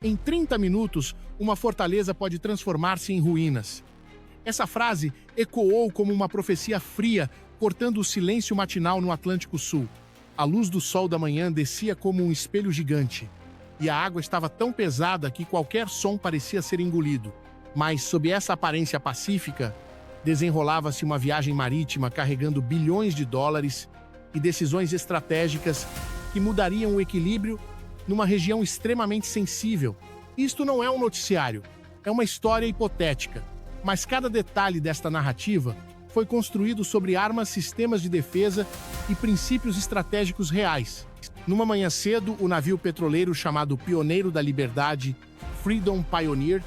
Em 30 minutos, uma fortaleza pode transformar-se em ruínas. Essa frase ecoou como uma profecia fria, cortando o silêncio matinal no Atlântico Sul. A luz do sol da manhã descia como um espelho gigante, e a água estava tão pesada que qualquer som parecia ser engolido. Mas, sob essa aparência pacífica, desenrolava-se uma viagem marítima carregando bilhões de dólares e decisões estratégicas que mudariam o equilíbrio numa região extremamente sensível. Isto não é um noticiário, é uma história hipotética, mas cada detalhe desta narrativa foi construído sobre armas, sistemas de defesa e princípios estratégicos reais. Numa manhã cedo, o navio petroleiro chamado Pioneiro da Liberdade, Freedom Pioneer,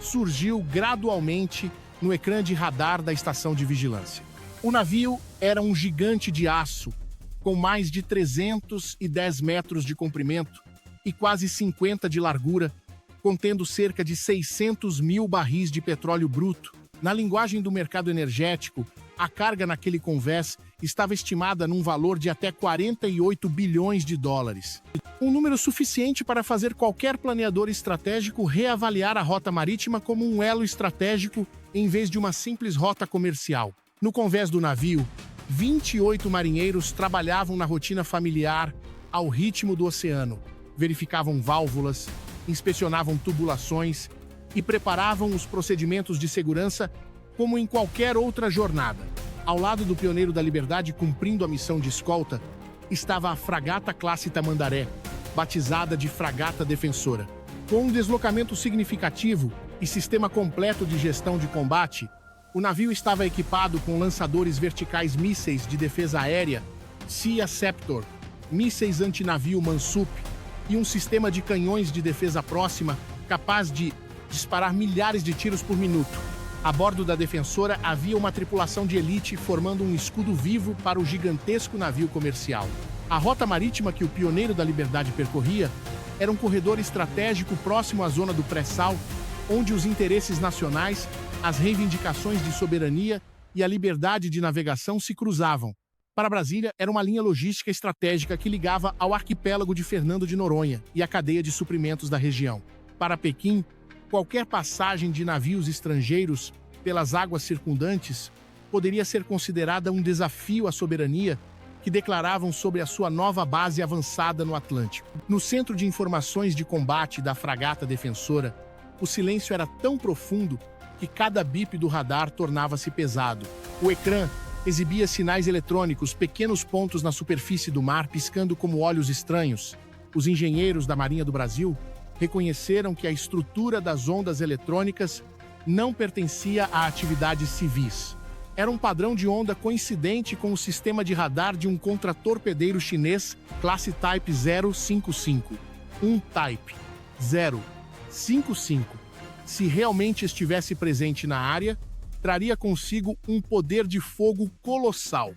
surgiu gradualmente no ecrã de radar da estação de vigilância. O navio era um gigante de aço, com mais de 310 metros de comprimento e quase 50 de largura, contendo cerca de 600 mil barris de petróleo bruto. Na linguagem do mercado energético, a carga naquele convés estava estimada num valor de até 48 bilhões de dólares. Um número suficiente para fazer qualquer planeador estratégico reavaliar a rota marítima como um elo estratégico em vez de uma simples rota comercial. No convés do navio, 28 marinheiros trabalhavam na rotina familiar ao ritmo do oceano. Verificavam válvulas, inspecionavam tubulações e preparavam os procedimentos de segurança como em qualquer outra jornada. Ao lado do Pioneiro da Liberdade, cumprindo a missão de escolta, estava a fragata classe Tamandaré, batizada de Fragata Defensora. Com um deslocamento significativo e sistema completo de gestão de combate, o navio estava equipado com lançadores verticais mísseis de defesa aérea, Sea Sceptor, mísseis antinavio Mansup e um sistema de canhões de defesa próxima capaz de disparar milhares de tiros por minuto. A bordo da Defensora havia uma tripulação de elite formando um escudo vivo para o gigantesco navio comercial. A rota marítima que o Pioneiro da Liberdade percorria era um corredor estratégico próximo à zona do pré-sal, onde os interesses nacionais, as reivindicações de soberania e a liberdade de navegação se cruzavam. Para Brasília, era uma linha logística estratégica que ligava ao arquipélago de Fernando de Noronha e a cadeia de suprimentos da região. Para Pequim, qualquer passagem de navios estrangeiros pelas águas circundantes poderia ser considerada um desafio à soberania que declaravam sobre a sua nova base avançada no Atlântico. No centro de informações de combate da fragata Defensora, o silêncio era tão profundo que cada bip do radar tornava-se pesado. O ecrã exibia sinais eletrônicos, pequenos pontos na superfície do mar piscando como olhos estranhos. Os engenheiros da Marinha do Brasil reconheceram que a estrutura das ondas eletrônicas não pertencia a atividades civis. Era um padrão de onda coincidente com o sistema de radar de um contratorpedeiro chinês classe Type 055. Um Type 055, se realmente estivesse presente na área, traria consigo um poder de fogo colossal.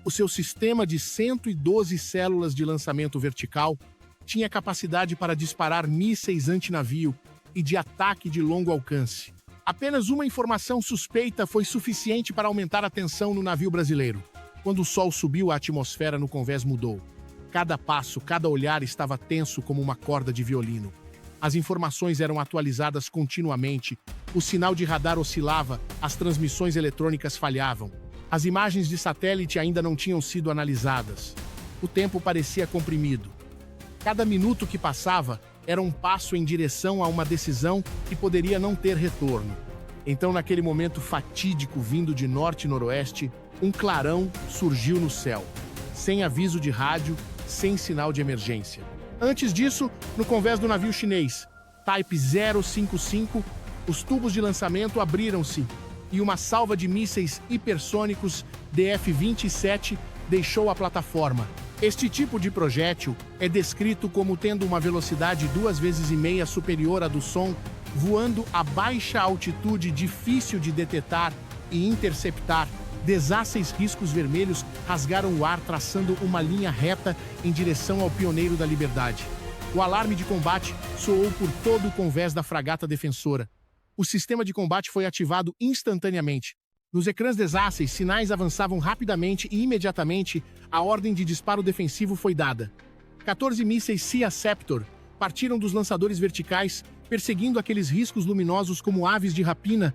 O seu sistema de 112 células de lançamento vertical tinha capacidade para disparar mísseis antinavio e de ataque de longo alcance. Apenas uma informação suspeita foi suficiente para aumentar a tensão no navio brasileiro. Quando o sol subiu, a atmosfera no convés mudou. Cada passo, cada olhar estava tenso como uma corda de violino. As informações eram atualizadas continuamente, o sinal de radar oscilava, as transmissões eletrônicas falhavam. As imagens de satélite ainda não tinham sido analisadas. O tempo parecia comprimido. Cada minuto que passava era um passo em direção a uma decisão que poderia não ter retorno. Então, naquele momento fatídico vindo de norte e noroeste, um clarão surgiu no céu, sem aviso de rádio, sem sinal de emergência. Antes disso, no convés do navio chinês, Type 055, os tubos de lançamento abriram-se e uma salva de mísseis hipersônicos DF-27 deixou a plataforma. Este tipo de projétil é descrito como tendo uma velocidade 2,5 vezes superior à do som, voando a baixa altitude difícil de detetar e interceptar. Desáceis riscos vermelhos rasgaram o ar traçando uma linha reta em direção ao Pioneiro da Liberdade. O alarme de combate soou por todo o convés da fragata Defensora. O sistema de combate foi ativado instantaneamente. Nos ecrãs desáceis, sinais avançavam rapidamente e imediatamente a ordem de disparo defensivo foi dada. 14 mísseis Sea Sceptor, partiram dos lançadores verticais, perseguindo aqueles riscos luminosos como aves de rapina.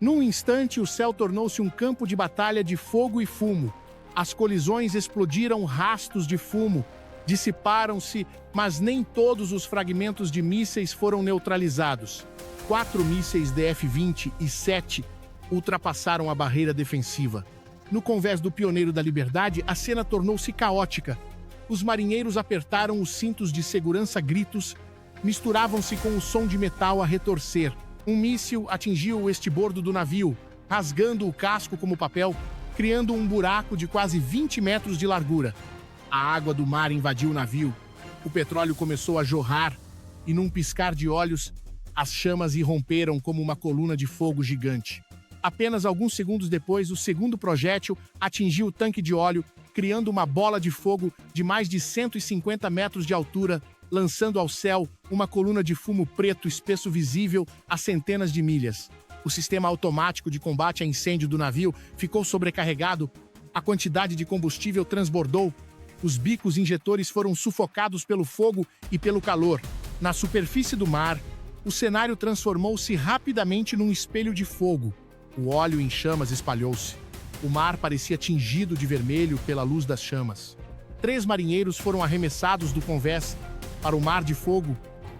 Num instante, o céu tornou-se um campo de batalha de fogo e fumo. As colisões explodiram rastos de fumo, dissiparam-se, mas nem todos os fragmentos de mísseis foram neutralizados. 4 mísseis DF-20 e 7 ultrapassaram a barreira defensiva. No convés do Pioneiro da Liberdade, a cena tornou-se caótica. Os marinheiros apertaram os cintos de segurança, gritos misturavam-se com o som de metal a retorcer. Um míssil atingiu o estibordo do navio, rasgando o casco como papel, criando um buraco de quase 20 metros de largura. A água do mar invadiu o navio. O petróleo começou a jorrar e, num piscar de olhos, as chamas irromperam como uma coluna de fogo gigante. Apenas alguns segundos depois, o segundo projétil atingiu o tanque de óleo, criando uma bola de fogo de mais de 150 metros de altura, lançando ao céu uma coluna de fumo preto espesso visível a centenas de milhas. O sistema automático de combate a incêndio do navio ficou sobrecarregado, a quantidade de combustível transbordou, os bicos injetores foram sufocados pelo fogo e pelo calor. Na superfície do mar, o cenário transformou-se rapidamente num espelho de fogo. O óleo em chamas espalhou-se. O mar parecia tingido de vermelho pela luz das chamas. 3 marinheiros foram arremessados do convés para o mar de fogo,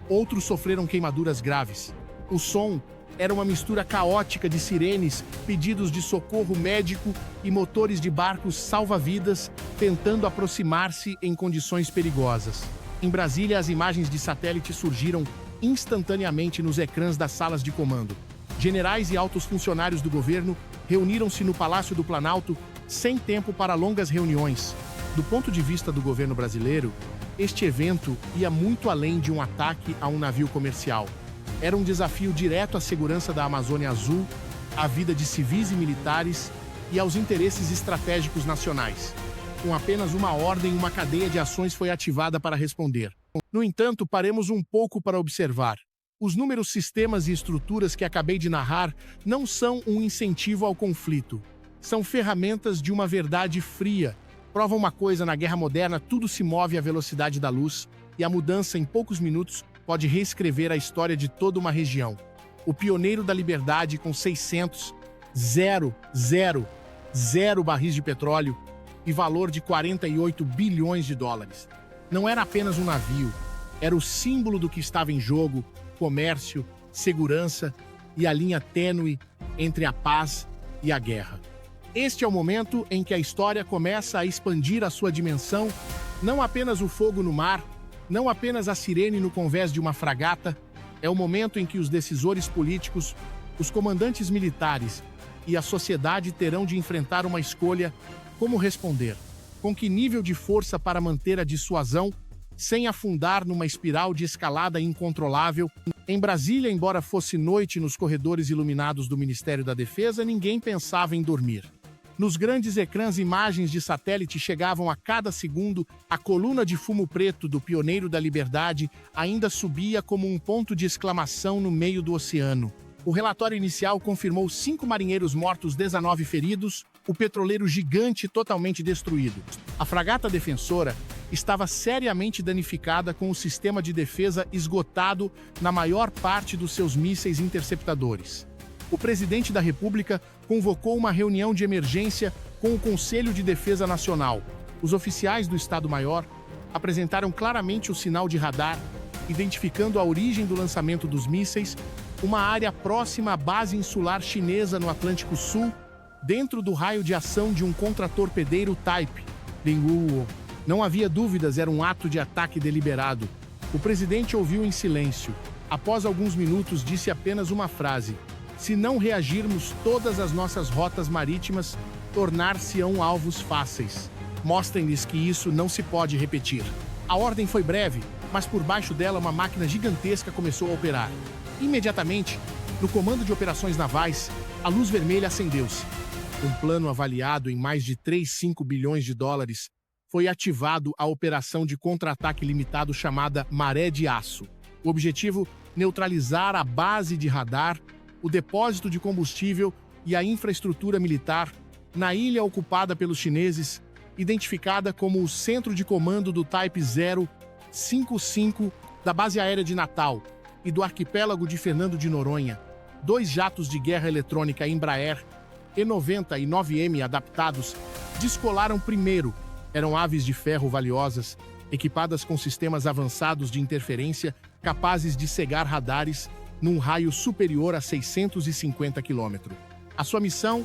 outros sofreram queimaduras graves. O som era uma mistura caótica de sirenes, pedidos de socorro médico e motores de barcos salva-vidas tentando aproximar-se em condições perigosas. Em Brasília, as imagens de satélite surgiram instantaneamente nos ecrãs das salas de comando. Generais e altos funcionários do governo reuniram-se no Palácio do Planalto sem tempo para longas reuniões. Do ponto de vista do governo brasileiro, este evento ia muito além de um ataque a um navio comercial. Era um desafio direto à segurança da Amazônia Azul, à vida de civis e militares e aos interesses estratégicos nacionais. Com apenas uma ordem, uma cadeia de ações foi ativada para responder. No entanto, paremos um pouco para observar. Os números, sistemas e estruturas que acabei de narrar não são um incentivo ao conflito. São ferramentas de uma verdade fria. Prova uma coisa: na guerra moderna, tudo se move à velocidade da luz, e a mudança em poucos minutos pode reescrever a história de toda uma região. O Pioneiro da Liberdade, com 600 barris de petróleo e valor de 48 bilhões de dólares. Não era apenas um navio, era o símbolo do que estava em jogo: comércio, segurança e a linha tênue entre a paz e a guerra. Este é o momento em que a história começa a expandir a sua dimensão, não apenas o fogo no mar, não apenas a sirene no convés de uma fragata, é o momento em que os decisores políticos, os comandantes militares e a sociedade terão de enfrentar uma escolha: como responder, com que nível de força para manter a dissuasão, sem afundar numa espiral de escalada incontrolável. Em Brasília, embora fosse noite nos corredores iluminados do Ministério da Defesa, ninguém pensava em dormir. Nos grandes ecrãs, imagens de satélite chegavam a cada segundo. A coluna de fumo preto do Pioneiro da Liberdade ainda subia como um ponto de exclamação no meio do oceano. O relatório inicial confirmou 5 marinheiros mortos, 19 feridos, o petroleiro gigante totalmente destruído. A fragata defensora estava seriamente danificada, com o sistema de defesa esgotado na maior parte dos seus mísseis interceptadores. O presidente da República convocou uma reunião de emergência com o Conselho de Defesa Nacional. Os oficiais do Estado-Maior apresentaram claramente o sinal de radar, identificando a origem do lançamento dos mísseis, uma área próxima à base insular chinesa no Atlântico Sul, dentro do raio de ação de um contratorpedeiro Type Linguo. Não havia dúvidas, era um ato de ataque deliberado. O presidente ouviu em silêncio. Após alguns minutos, disse apenas uma frase: se não reagirmos, todas as nossas rotas marítimas tornar-se-ão alvos fáceis. Mostrem-lhes que isso não se pode repetir. A ordem foi breve, mas por baixo dela uma máquina gigantesca começou a operar. Imediatamente, no Comando de Operações Navais, a luz vermelha acendeu-se. Um plano avaliado em mais de 3,5 bilhões de dólares foi ativado, a operação de contra-ataque limitado chamada Maré de Aço. O objetivo: neutralizar a base de radar, o depósito de combustível e a infraestrutura militar na ilha ocupada pelos chineses, identificada como o Centro de Comando do Type 055 Da base aérea de Natal e do arquipélago de Fernando de Noronha, 2 jatos de guerra eletrônica Embraer E-90 e 9M adaptados descolaram primeiro. Eram aves de ferro valiosas, equipadas com sistemas avançados de interferência capazes de cegar radares num raio superior a 650 km. A sua missão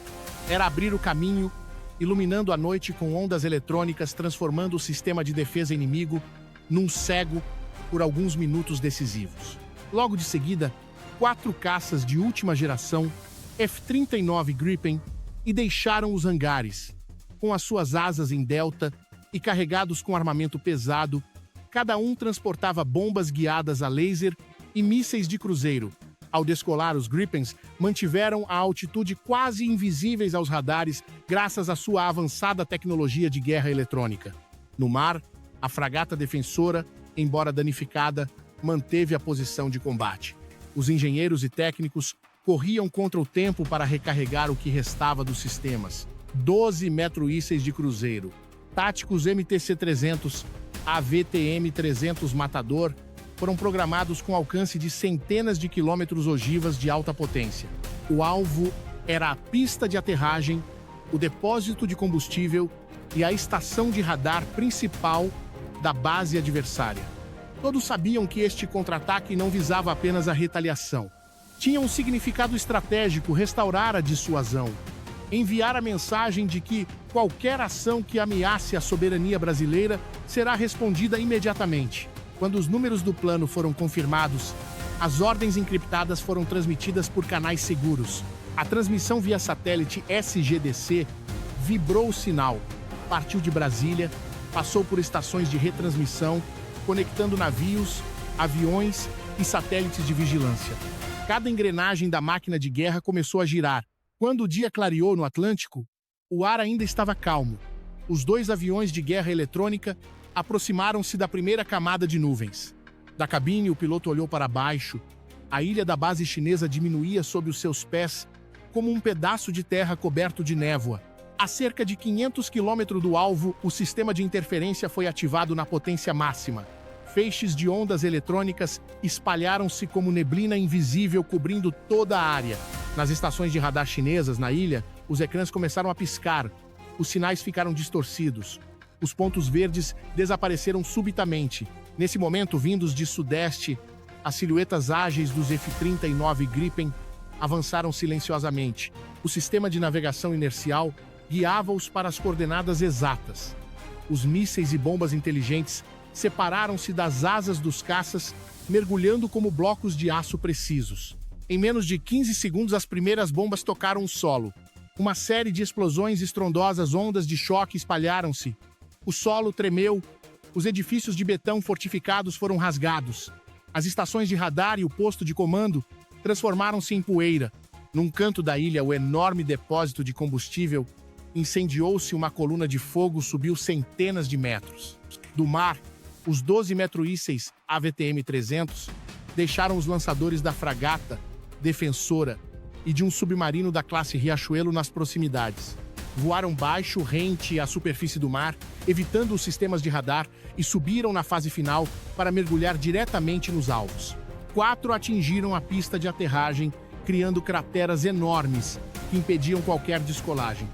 era abrir o caminho, iluminando a noite com ondas eletrônicas, transformando o sistema de defesa inimigo num cego por alguns minutos decisivos. Logo de seguida, 4 caças de última geração F-39 Gripen e deixaram os hangares. Com as suas asas em delta e carregados com armamento pesado, cada um transportava bombas guiadas a laser e mísseis de cruzeiro. Ao descolar, os Gripens mantiveram a altitude quase invisíveis aos radares graças à sua avançada tecnologia de guerra eletrônica. No mar, a fragata defensora, embora danificada, manteve a posição de combate. Os engenheiros e técnicos corriam contra o tempo para recarregar o que restava dos sistemas. 12 metro-mísseis de cruzeiro, táticos MTC-300, AVTM-300 Matador, foram programados com alcance de centenas de quilômetros ogivas de alta potência. O alvo era a pista de aterragem, o depósito de combustível e a estação de radar principal da base adversária. Todos sabiam que este contra-ataque não visava apenas a retaliação. Tinha um significado estratégico: restaurar a dissuasão. Enviar a mensagem de que qualquer ação que ameace a soberania brasileira será respondida imediatamente. Quando os números do plano foram confirmados, as ordens encriptadas foram transmitidas por canais seguros. A transmissão via satélite SGDC vibrou o sinal, partiu de Brasília, passou por estações de retransmissão, conectando navios, aviões e satélites de vigilância. Cada engrenagem da máquina de guerra começou a girar. Quando o dia clareou no Atlântico, o ar ainda estava calmo. Os 2 aviões de guerra eletrônica aproximaram-se da primeira camada de nuvens. Da cabine, o piloto olhou para baixo. A ilha da base chinesa diminuía sob os seus pés, como um pedaço de terra coberto de névoa. A cerca de 500 quilômetros do alvo, o sistema de interferência foi ativado na potência máxima. Feixes de ondas eletrônicas espalharam-se como neblina invisível, cobrindo toda a área. Nas estações de radar chinesas na ilha, os ecrãs começaram a piscar. Os sinais ficaram distorcidos. Os pontos verdes desapareceram subitamente. Nesse momento, vindos de sudeste, as silhuetas ágeis dos F-39 Gripen avançaram silenciosamente. O sistema de navegação inercial guiava-os para as coordenadas exatas. Os mísseis e bombas inteligentes separaram-se das asas dos caças, mergulhando como blocos de aço precisos. Em menos de 15 segundos, as primeiras bombas tocaram o solo. Uma série de explosões estrondosas, ondas de choque espalharam-se. O solo tremeu, os edifícios de betão fortificados foram rasgados. As estações de radar e o posto de comando transformaram-se em poeira. Num canto da ilha, o enorme depósito de combustível incendiou-se. Uma coluna de fogo subiu centenas de metros. Do mar, os 12 metro-mísseis AVTM-300 deixaram os lançadores da fragata defensora e de um submarino da classe Riachuelo nas proximidades. Voaram baixo, rente à superfície do mar, evitando os sistemas de radar, e subiram na fase final para mergulhar diretamente nos alvos. 4 atingiram a pista de aterragem, criando crateras enormes que impediam qualquer descolagem.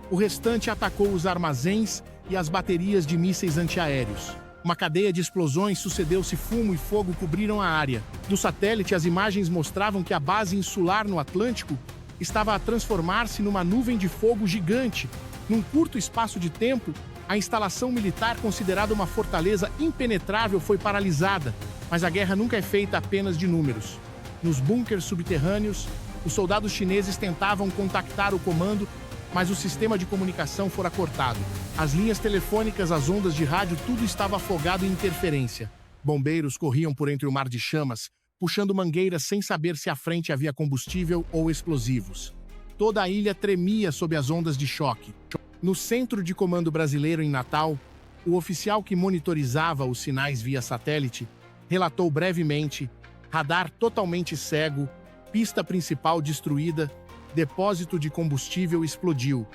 O restante atacou os armazéns e as baterias de mísseis antiaéreos. Uma cadeia de explosões sucedeu-se, fumo e fogo cobriram a área. Do satélite, as imagens mostravam que a base insular no Atlântico estava a transformar-se numa nuvem de fogo gigante. Num curto espaço de tempo, a instalação militar, considerada uma fortaleza impenetrável, foi paralisada. Mas a guerra nunca é feita apenas de números. Nos bunkers subterrâneos, os soldados chineses tentavam contactar o comando, mas o sistema de comunicação fora cortado. As linhas telefônicas, as ondas de rádio, tudo estava afogado em interferência. Bombeiros corriam por entre o mar de chamas, puxando mangueiras sem saber se à frente havia combustível ou explosivos. Toda a ilha tremia sob as ondas de choque. No centro de comando brasileiro em Natal, o oficial que monitorizava os sinais via satélite relatou brevemente: radar totalmente cego, pista principal destruída, depósito de combustível explodiu.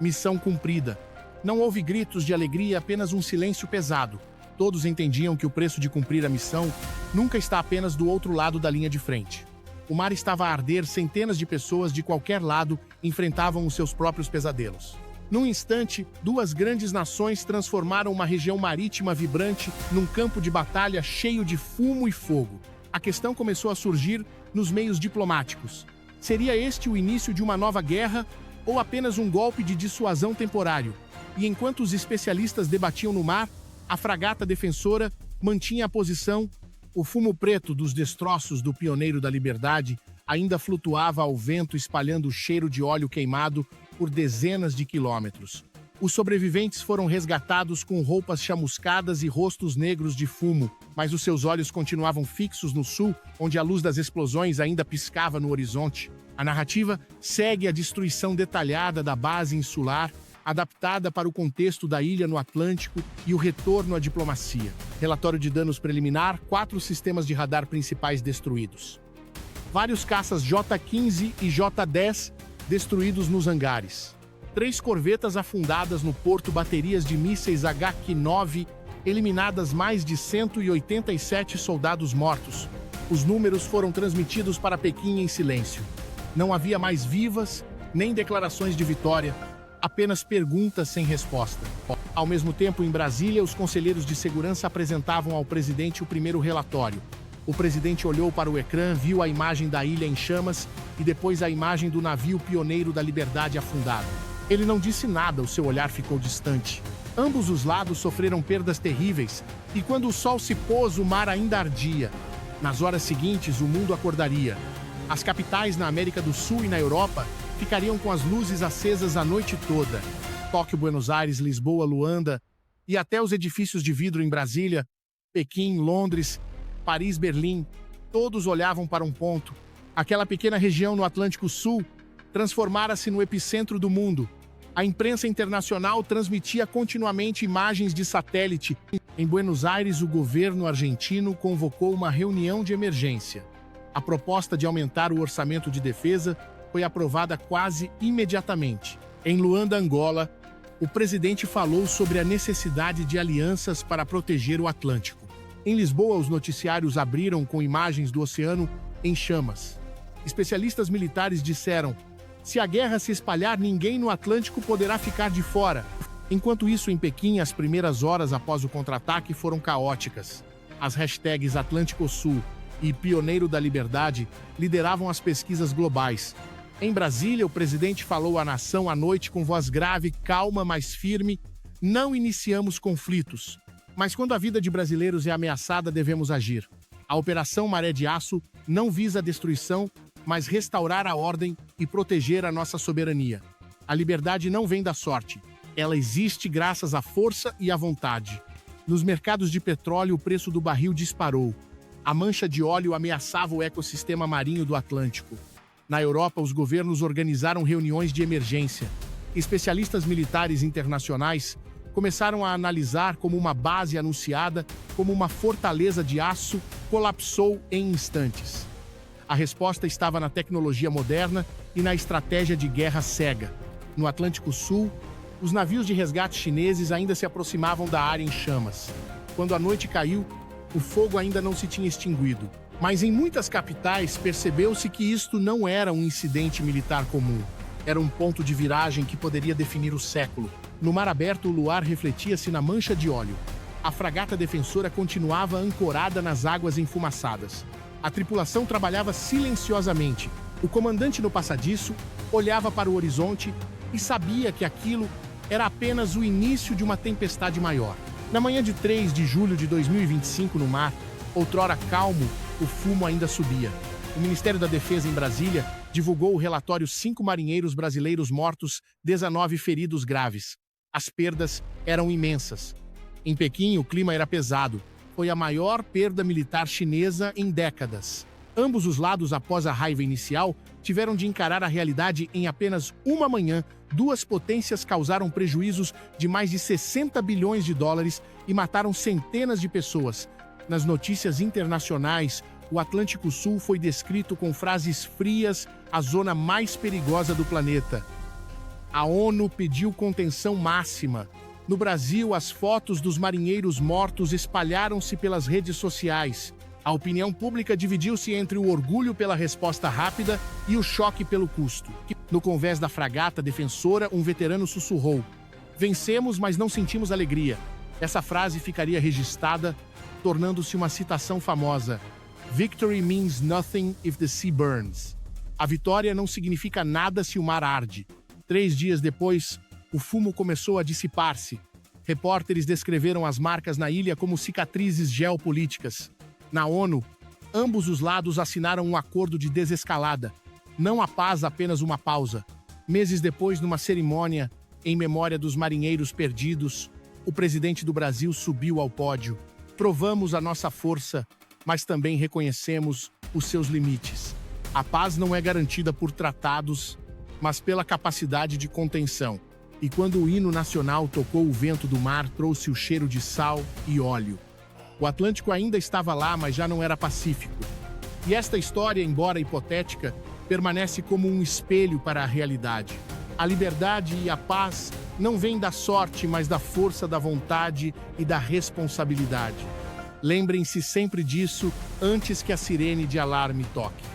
Missão cumprida. Não houve gritos de alegria, apenas um silêncio pesado. Todos entendiam que o preço de cumprir a missão nunca está apenas do outro lado da linha de frente. O mar estava a arder, centenas de pessoas de qualquer lado enfrentavam os seus próprios pesadelos. Num instante, duas grandes nações transformaram uma região marítima vibrante num campo de batalha cheio de fumo e fogo. A questão começou a surgir nos meios diplomáticos. Seria este o início de uma nova guerra ou apenas um golpe de dissuasão temporário? E enquanto os especialistas debatiam no mar, a fragata defensora mantinha a posição. O fumo preto dos destroços do Pioneiro da Liberdade ainda flutuava ao vento, espalhando o cheiro de óleo queimado por dezenas de quilômetros. Os sobreviventes foram resgatados com roupas chamuscadas e rostos negros de fumo, mas os seus olhos continuavam fixos no sul, onde a luz das explosões ainda piscava no horizonte. A narrativa segue a destruição detalhada da base insular, adaptada para o contexto da ilha no Atlântico e o retorno à diplomacia. Relatório de danos preliminar: 4 sistemas de radar principais destruídos. Vários caças J-15 e J-10 destruídos nos hangares. 3 corvetas afundadas no porto, baterias de mísseis HQ-9, eliminadas, mais de 187 soldados mortos. Os números foram transmitidos para Pequim em silêncio. Não havia mais vivas, nem declarações de vitória, apenas perguntas sem resposta. Ao mesmo tempo, em Brasília, os conselheiros de segurança apresentavam ao presidente o primeiro relatório. O presidente olhou para o ecrã, viu a imagem da ilha em chamas e depois a imagem do navio Pioneiro da Liberdade afundado. Ele não disse nada, o seu olhar ficou distante. Ambos os lados sofreram perdas terríveis, e quando o sol se pôs, o mar ainda ardia. Nas horas seguintes, o mundo acordaria. As capitais na América do Sul e na Europa ficariam com as luzes acesas a noite toda. Tóquio, Buenos Aires, Lisboa, Luanda e até os edifícios de vidro em Brasília, Pequim, Londres, Paris, Berlim, todos olhavam para um ponto. Aquela pequena região no Atlântico Sul transformara-se no epicentro do mundo. A imprensa internacional transmitia continuamente imagens de satélite. Em Buenos Aires, o governo argentino convocou uma reunião de emergência. A proposta de aumentar o orçamento de defesa foi aprovada quase imediatamente. Em Luanda, Angola, o presidente falou sobre a necessidade de alianças para proteger o Atlântico. Em Lisboa, os noticiários abriram com imagens do oceano em chamas. Especialistas militares disseram: se a guerra se espalhar, ninguém no Atlântico poderá ficar de fora. Enquanto isso, em Pequim, as primeiras horas após o contra-ataque foram caóticas. As hashtags Atlântico Sul e Pioneiro da Liberdade lideravam as pesquisas globais. Em Brasília, o presidente falou à nação à noite com voz grave, calma, mas firme: não iniciamos conflitos. Mas quando a vida de brasileiros é ameaçada, devemos agir. A Operação Maré de Aço não visa a destruição, mas restaurar a ordem e proteger a nossa soberania. A liberdade não vem da sorte. Ela existe graças à força e à vontade. Nos mercados de petróleo, o preço do barril disparou. A mancha de óleo ameaçava o ecossistema marinho do Atlântico. Na Europa, os governos organizaram reuniões de emergência. Especialistas militares internacionais começaram a analisar como uma base anunciada como uma fortaleza de aço colapsou em instantes. A resposta estava na tecnologia moderna e na estratégia de guerra cega. No Atlântico Sul, os navios de resgate chineses ainda se aproximavam da área em chamas. Quando a noite caiu, o fogo ainda não se tinha extinguido. Mas em muitas capitais percebeu-se que isto não era um incidente militar comum. Era um ponto de viragem que poderia definir o século. No mar aberto, o luar refletia-se na mancha de óleo. A fragata defensora continuava ancorada nas águas enfumaçadas. A tripulação trabalhava silenciosamente. O comandante no passadiço olhava para o horizonte e sabia que aquilo era apenas o início de uma tempestade maior. Na manhã de 3 de julho de 2025, no mar, outrora calmo, o fumo ainda subia. O Ministério da Defesa em Brasília divulgou o relatório: 5 marinheiros brasileiros mortos, 19 feridos graves. As perdas eram imensas. Em Pequim, o clima era pesado. Foi a maior perda militar chinesa em décadas. Ambos os lados, após a raiva inicial, tiveram de encarar a realidade. Em apenas uma manhã, 2 potências causaram prejuízos de mais de 60 bilhões de dólares e mataram centenas de pessoas. Nas notícias internacionais, o Atlântico Sul foi descrito com frases frias: a zona mais perigosa do planeta. A ONU pediu contenção máxima. No Brasil, as fotos dos marinheiros mortos espalharam-se pelas redes sociais. A opinião pública dividiu-se entre o orgulho pela resposta rápida e o choque pelo custo. No convés da fragata defensora, um veterano sussurrou: "Vencemos, mas não sentimos alegria." Essa frase ficaria registrada, tornando-se uma citação famosa: "Victory means nothing if the sea burns." A vitória não significa nada se o mar arde. 3 dias depois, o fumo começou a dissipar-se. Repórteres descreveram as marcas na ilha como cicatrizes geopolíticas. Na ONU, ambos os lados assinaram um acordo de desescalada. Não a paz, apenas uma pausa. Meses depois, numa cerimônia em memória dos marinheiros perdidos, o presidente do Brasil subiu ao pódio. Provamos a nossa força, mas também reconhecemos os seus limites. A paz não é garantida por tratados, mas pela capacidade de contenção. E quando o hino nacional tocou, o vento do mar trouxe o cheiro de sal e óleo. O Atlântico ainda estava lá, mas já não era pacífico. E esta história, embora hipotética, permanece como um espelho para a realidade. A liberdade e a paz não vêm da sorte, mas da força da vontade e da responsabilidade. Lembrem-se sempre disso antes que a sirene de alarme toque.